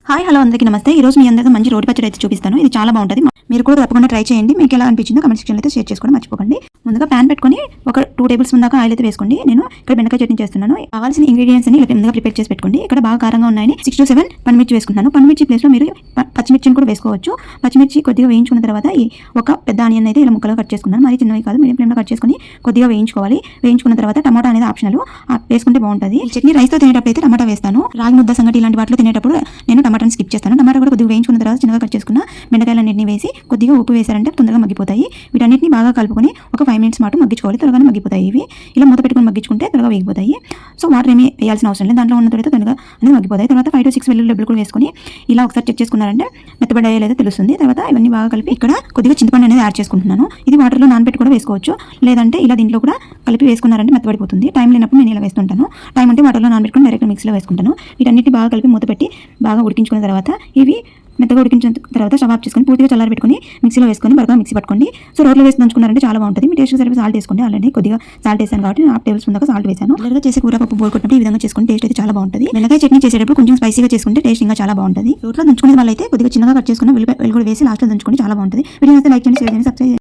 Hi hello అందరికీ నమస్తే. ఈ రోజు మీ అందరికీ మంచి రోటి పచ్చడి అయితే చూపిస్తాను. ఇది చాలా బాగుంటుంది. మీరు కూడా తప్పకుండా ట్రై చేయండి. మీకు ఎలా అనిపించిందో కామెంట్ సెక్షన్లో అయితే షేర్ చేసుకోవడం మర్చిపోకండి. ముందుగా ప్యాన్ పెట్టుకొని ఒక 2 టేబుల్ స్పూన్ దాకా ఆయిల్ అయితే వేసుకోండి. నేను ఇక్కడ బెండకాయ చట్నీ చేస్తున్నాను. కావాల్సిన ఇంగ్రీడియంట్స్ అన్ని ఇలా ముందుగా ప్రిపేర్ చేసి పెట్టుకోండి. ఇక్కడ బాగా కారంగా ఉన్నాయని 6 to 7 పండుమిర్చి వేసుకుంటున్నాను. పండుమిర్చి ప్లేస్లో మీరు పచ్చిమిర్చిని కూడా వేసుకోవచ్చు. పచ్చిమిర్చి కొద్దిగా వేయించుకున్న తర్వాత ఈ ఒక పెద్ద ఆనియన్ అయితే ఇలా ముక్కలుగా కట్ చేసుకున్నాను. మరి చిన్నవి కాదు, మీడియం ఫ్లేమ్లో కట్ చేసుకొని కొద్దిగా వేయించుకోవాలి. వేయించుకున్న తర్వాత టమాటా అనేది ఆప్షనల్, వేసుకుంటే బాగుంటుంది. ఈ చట్నీ రైస్తో తినేటప్పుడు అయితే టమాటా వేస్తాను. రాగి ముద్ద సంగటి ఇలాంటి వాటిలో తినేటప్పుడు నేను టమాటాని స్కిప్ చేస్తాను. టమాటా కూడా కొద్దిగా వేయించుకున్న తర్వాత చిన్నగా కట్ చేసుకున్న బెండకాయలన్నింటినీ వేసి కొద్దిగా ఉప్పు వేసారంటే తొందరగా మగ్గిపోతాయి. వీటన్నిటిని బాగా కలుపుకొని ఒక 5 minutes పాటు మగ్గించుకోవాలి. త్వరగా మగ్గిపోతాయి. ఇవి ఇలా మూత పెట్టుకొని మగ్గించుకుంటే త్వరగా వేగిపోతాయి. సో వాటర్ ఏమీ వేయాల్సిన అవసరం లేదు. దాంట్లో ఉన్న తర్వాత త్వరగా అనేది మగ్గిపోతాయి. తర్వాత 5 to 6 వెల్లుల్లి డబ్బులు కూడా వేసుకొని ఇలా ఒకసారి చెక్ చేసుకున్నారంటే మెత్తబడ్డాయో లేదో తెలుస్తుంది. తర్వాత ఇవన్నీ బాగా కలిపి ఇక్కడ కొద్దిగా చింతపండు అనేది యాడ్ చేసుకుంటున్నాను. ఇది వాటర్లో నానబెట్టి కూడా వేసుకోవచ్చు. లేదంటే ఇలా దీంట్లో కూడా కలిపి వేసుకున్నారంటే మెత్తబడిపోతుంది. టైం లేనప్పుడు నేను ఇలా వేస్తుంటాను. టైం అంటే వాటర్లో నానబెట్టుకుని డైరెక్ట్ మిక్సీలో వేసుకుంటాను. వీటన్నిటిని బాగా కలిపి మూత పెట్టి బాగా ఉడికించుకున్న తర్వాత ఇవి మెత్తగా ఉడికించిన తర్వాత స్టవ్ ఆఫ్ చేసుకొని పూర్తిగా చల్లారి పెట్టుకొని మిక్సీలో వేసుకొని బాగా మిక్సీ పట్టుకోండి. సో రోట్లో వేసి దంచుకున్నారంటే చాలా బాగుంటుంది. మీ టేస్ట్ సరిపోయి సాల్ట్ వేసుకోండి. ఆల్రెడీ కొద్దిగా సాల్ట్ వేసాను కాబట్టి 1/2 టేబుల్ స్పూన్ దాకా సాల్ట్ వేసాను. రెగ్యులర్గా చేసే కూర పప్పు బోర్ కొట్టినప్పుడు ఈ విధంగా చేసుకుని టేస్ట్ అయితే చాలా బాగుంటుంది. బెండకాయ చట్నీ చేసేటప్పుడు కొంచెం స్పైసీగా చేసుకుంటే టేస్ట్ ఇంకా చాలా బాగుంటుంది. రోట్లో దంచుకునే వాళ్ళైతే కొద్దిగా చిన్నగా కట్ చేసుకున్న వెల్లుల్లి కూడా వేసి లాస్ట్లో దంచుకొని చాలా బాగుంటుంది. వీడియో అయితే లైక్ చేయండి, షేర్ చేయండి, సబ్స్క్రైబ్ చేయండి.